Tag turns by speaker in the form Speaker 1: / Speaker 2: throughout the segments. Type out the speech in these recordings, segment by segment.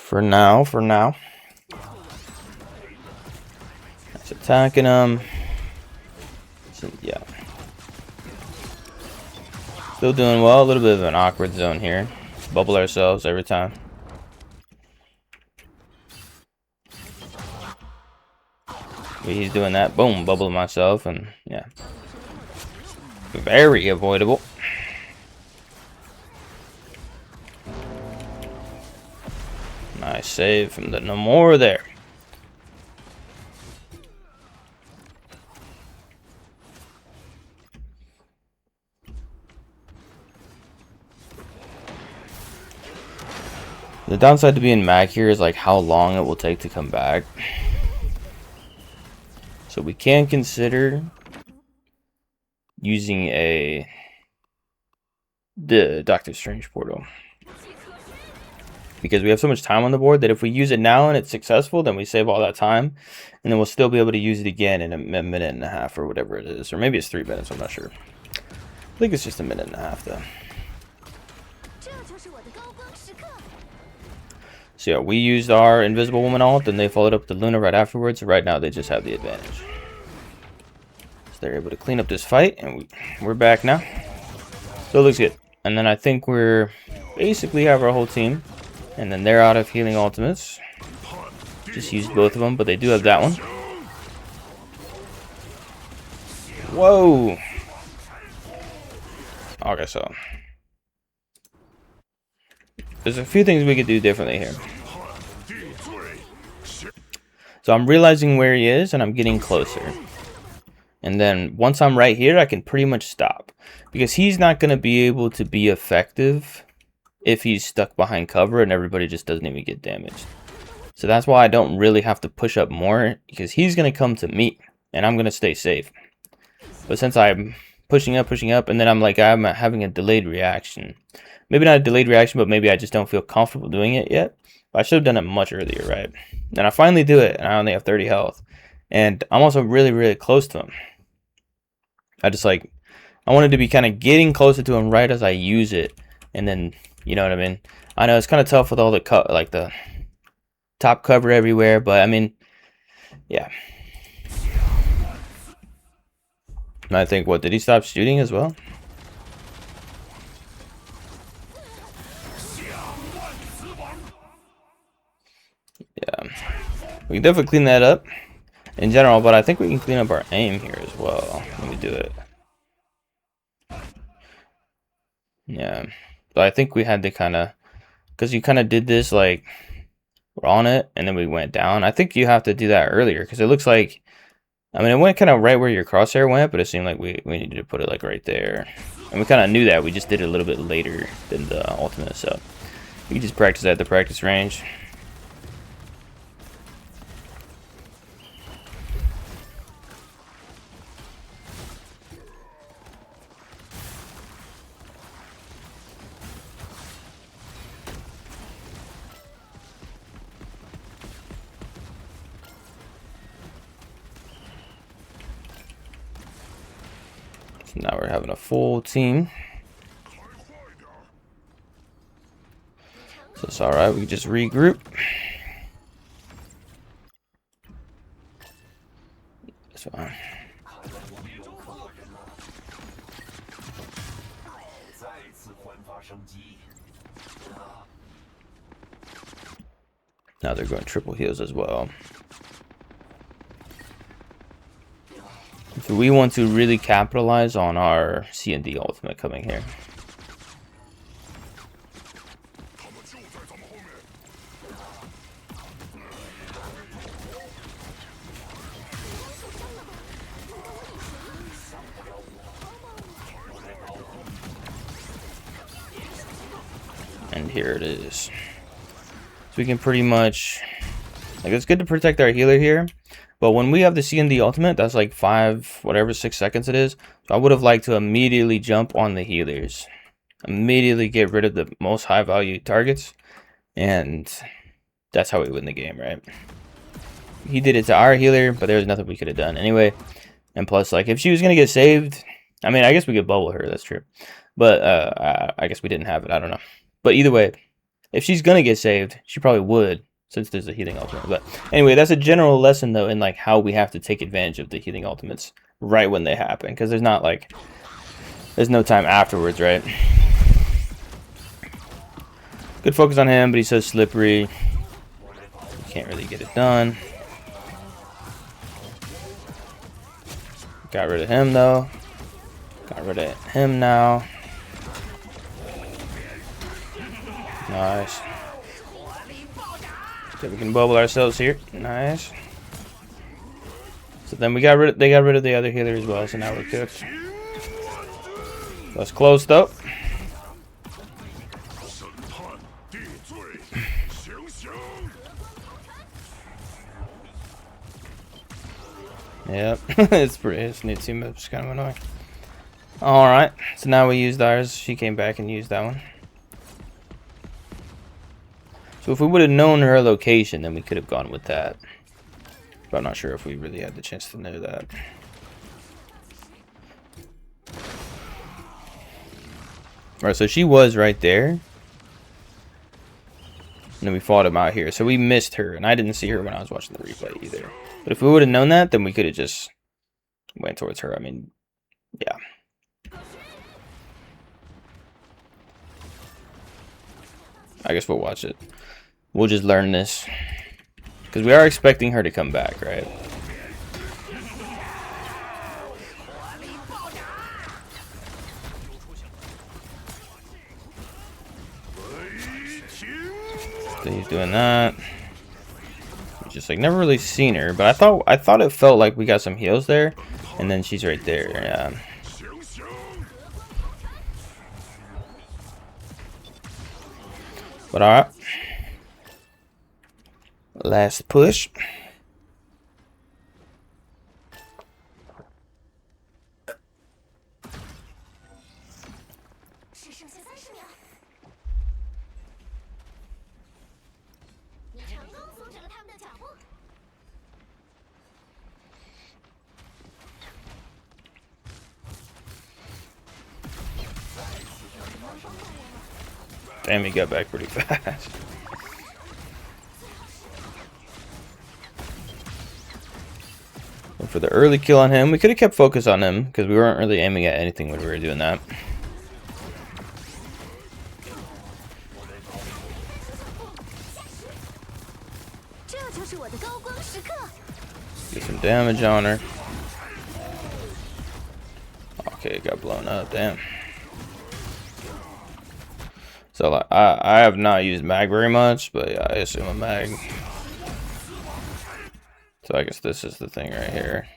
Speaker 1: For now. It's attacking him. So, yeah. Still doing well. A little bit of an awkward zone here. Bubble ourselves every time. He's doing that. Boom, bubble myself, and yeah. Very avoidable. Nice save from the no more there. The downside to being mag here is like how long it will take to come back. So we can consider using the Doctor Strange portal. Because we have so much time on the board that if we use it now and it's successful, then we save all that time. And then we'll still be able to use it again in a minute and a half or whatever it is. Or maybe it's 3 minutes, I'm not sure. I think it's just a minute and a half though. So yeah, we used our Invisible Woman ult, and they followed up the Luna right afterwards. So right now they just have the advantage. So they're able to clean up this fight, and we're back now. So it looks good. And then I think we're basically have our whole team. And then they're out of healing ultimates. Just used both of them, but they do have that one. Whoa! Okay, so there's a few things we could do differently here. So I'm realizing where he is, and I'm getting closer. And then once I'm right here, I can pretty much stop. Because he's not going to be able to be effective if he's stuck behind cover and everybody just doesn't even get damaged. So that's why I don't really have to push up more, because he's going to come to me, and I'm going to stay safe. But since I'm pushing up, and then I'm having a delayed reaction. Maybe not a delayed reaction, but maybe I just don't feel comfortable doing it yet. But I should have done it much earlier, right? And I finally do it, and I only have 30 health. And I'm also really, really close to him. I wanted to be kind of getting closer to him right as I use it. And then, you know what I mean? I know it's kind of tough with all the the top cover everywhere, but I mean, yeah. And I think, what, did he stop shooting as well? Yeah. We can definitely clean that up in general, but I think we can clean up our aim here as well when we do it. Yeah. But I think we had to kind of, because you kind of did this like we're on it and then we went down. I think you have to do that earlier, because it looks like, I mean, it went kind of right where your crosshair went, but it seemed like we needed to put it like right there. And we kind of knew that. We just did it a little bit later than the ultimate, so we can just practice at the practice range. So now we're having a full team. So it's alright, we can just regroup. That's fine. Now they're going triple heals as well. So we want to really capitalize on our C&D ultimate coming here. And here it is. So we can pretty much, like, it's good to protect our healer here. But when we have the C&D ultimate, that's like 6 seconds it is. So I would have liked to immediately jump on the healers. Immediately get rid of the most high value targets. And that's how we win the game, right? He did it to our healer, but there was nothing we could have done anyway. And plus, like, if she was going to get saved, I mean, I guess we could bubble her, that's true. But I guess we didn't have it, I don't know. But either way, If she's gonna get saved, she probably would, since there's a healing ultimate. But anyway, that's a general lesson though in like how we have to take advantage of the healing ultimates right when they happen, because there's not like there's no time afterwards, right? Good focus on him, but he's so slippery. Can't really get it done. Got rid of him though. Got rid of him now. Nice. So we can bubble ourselves here. Nice. So then they got rid of the other healer as well, so now we're cooked. That's close though. Yep, it's new team up. It's kind of annoying. Alright, so now we used ours. She came back and used that one. So if we would have known her location, then we could have gone with that. But I'm not sure if we really had the chance to know that. Alright, so she was right there. And then we fought him out here. So we missed her, and I didn't see her when I was watching the replay either. But if we would have known that, then we could have just went towards her. I mean, yeah. I guess we'll watch it. We'll just learn this. Because we are expecting her to come back, right? So he's doing that. Just like never really seen her, but I thought it felt like we got some heals there, and then she's right there. Yeah. But alright. Last push. Damn, he got back pretty fast. And for the early kill on him, we could have kept focus on him because we weren't really aiming at anything when we were doing that. Get some damage on her. Okay, it got blown up. Damn. So like, I have not used mag very much, but yeah, I assume a mag. So I guess this is the thing right here.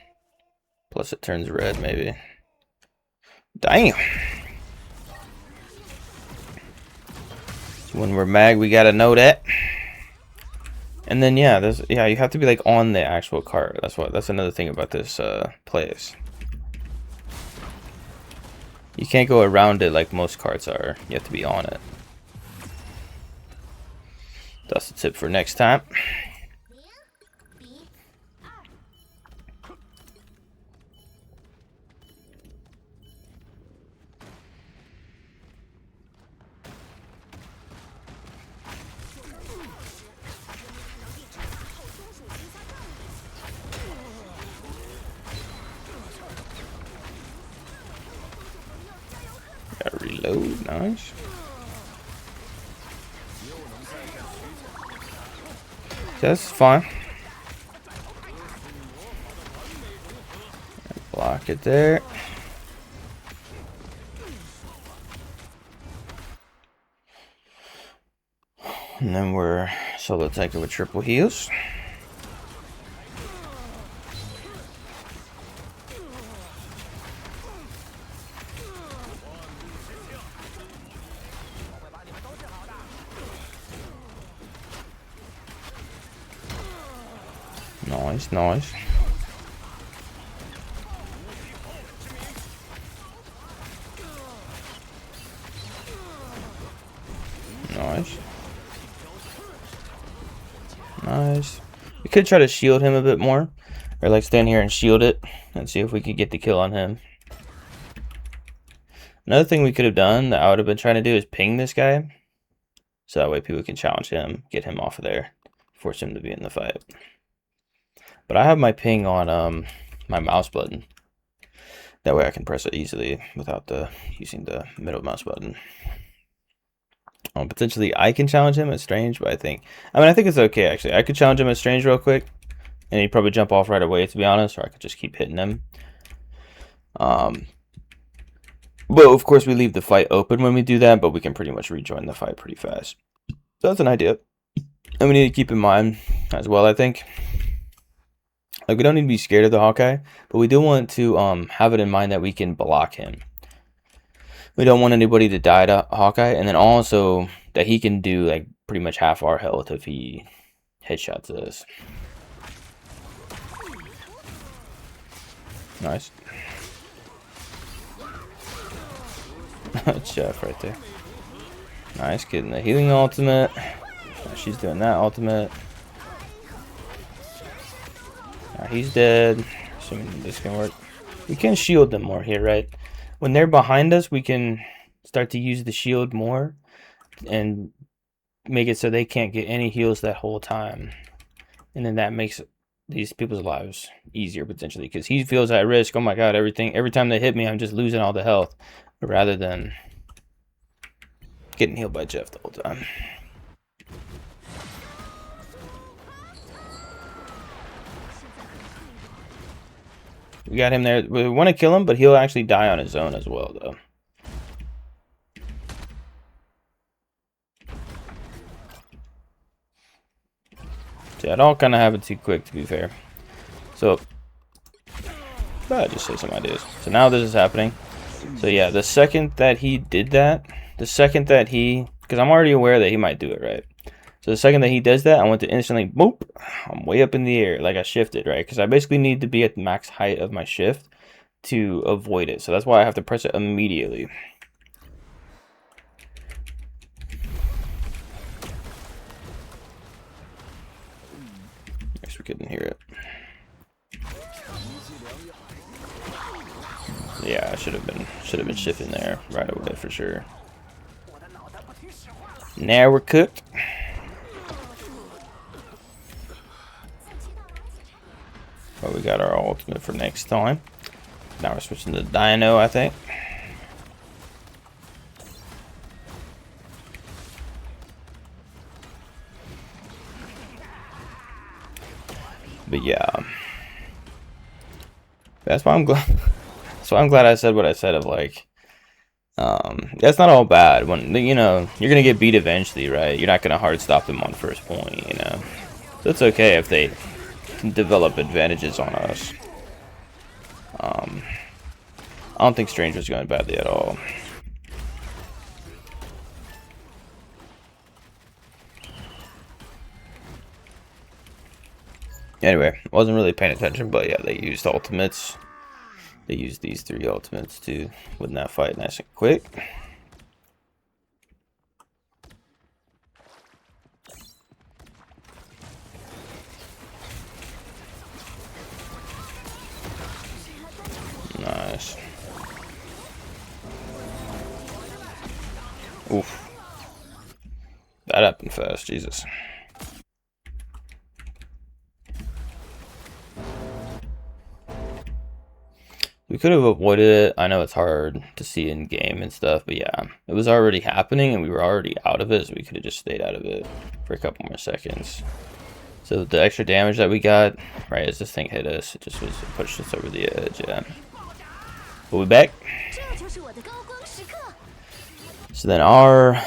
Speaker 1: Plus it turns red maybe. Damn. When we're mag, we gotta know that. And then yeah, you have to be like on the actual cart. That's another thing about this place. You can't go around it like most carts are. You have to be on it. That's the tip for next time. Gotta reload, nice. That's fine. Block it there. And then we're solo tanking with triple heals. Nice, nice. Nice. Nice. We could try to shield him a bit more. Or like stand here and shield it and see if we could get the kill on him. Another thing we could have done that I would have been trying to do is ping this guy. So that way people can challenge him, get him off of there, force him to be in the fight. But I have my ping on my mouse button. That way I can press it easily without using the middle mouse button. Potentially I can challenge him as Strange, but I think it's okay actually. I could challenge him as Strange real quick, and he'd probably jump off right away, to be honest, or I could just keep hitting him. But of course we leave the fight open when we do that, but we can pretty much rejoin the fight pretty fast. So that's an idea. And we need to keep in mind as well, I think. Like, we don't need to be scared of the Hawkeye, but we do want to have it in mind that we can block him. We don't want anybody to die to Hawkeye, and then also that he can do like pretty much half our health if he headshots us. Nice. Jeff right there. Nice, getting the healing ultimate. She's doing that ultimate. He's dead. Assuming this can work. We can shield them more here, right? When they're behind us, we can start to use the shield more and make it so they can't get any heals that whole time. And then that makes these people's lives easier potentially, because he feels at risk. Oh my god, every time they hit me, I'm just losing all the health, rather than getting healed by Jeff the whole time. We got him there. We want to kill him, but he'll actually die on his own as well, though. Yeah, it all kind of happened too quick, to be fair. So, I just say some ideas. So now this is happening. So yeah, the second that he did that, because I'm already aware that he might do it, right? So the second that he does that, I want to instantly, boop, I'm way up in the air, like I shifted, right? Because I basically need to be at the max height of my shift to avoid it. So that's why I have to press it immediately. Guess we couldn't hear it. Yeah, I should have been shifting there right away for sure. Now we're cooked. But we got our ultimate for next time. Now we're switching to Dino, I think. But yeah, that's why I'm glad. So I'm glad I said what I said of like, that's not all bad. When you're gonna get beat eventually, right? You're not gonna hard stop them on first point, So it's okay if they can develop advantages on us. I don't think Strange was going badly at all. Anyway, wasn't really paying attention, but yeah, they used ultimates. They used these 3 ultimates to win that fight nice and quick. Nice. Oof. That happened fast, Jesus. We could have avoided it. I know it's hard to see in game and stuff, but yeah, it was already happening and we were already out of it, so we could have just stayed out of it for a couple more seconds. So the extra damage that we got, right as this thing hit us, it pushed us over the edge, yeah. We'll be back. So then our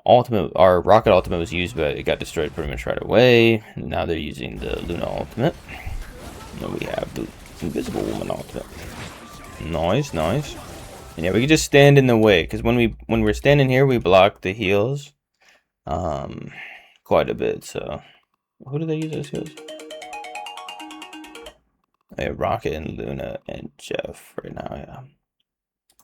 Speaker 1: rocket ultimate was used, but it got destroyed pretty much right away. And now they're using the Luna ultimate. And then we have the Invisible Woman ultimate. Nice, nice. And yeah, we can just stand in the way, because when we're standing here, we block the heals quite a bit. So who do they use as heals? Rocket and Luna and Jeff right now, yeah.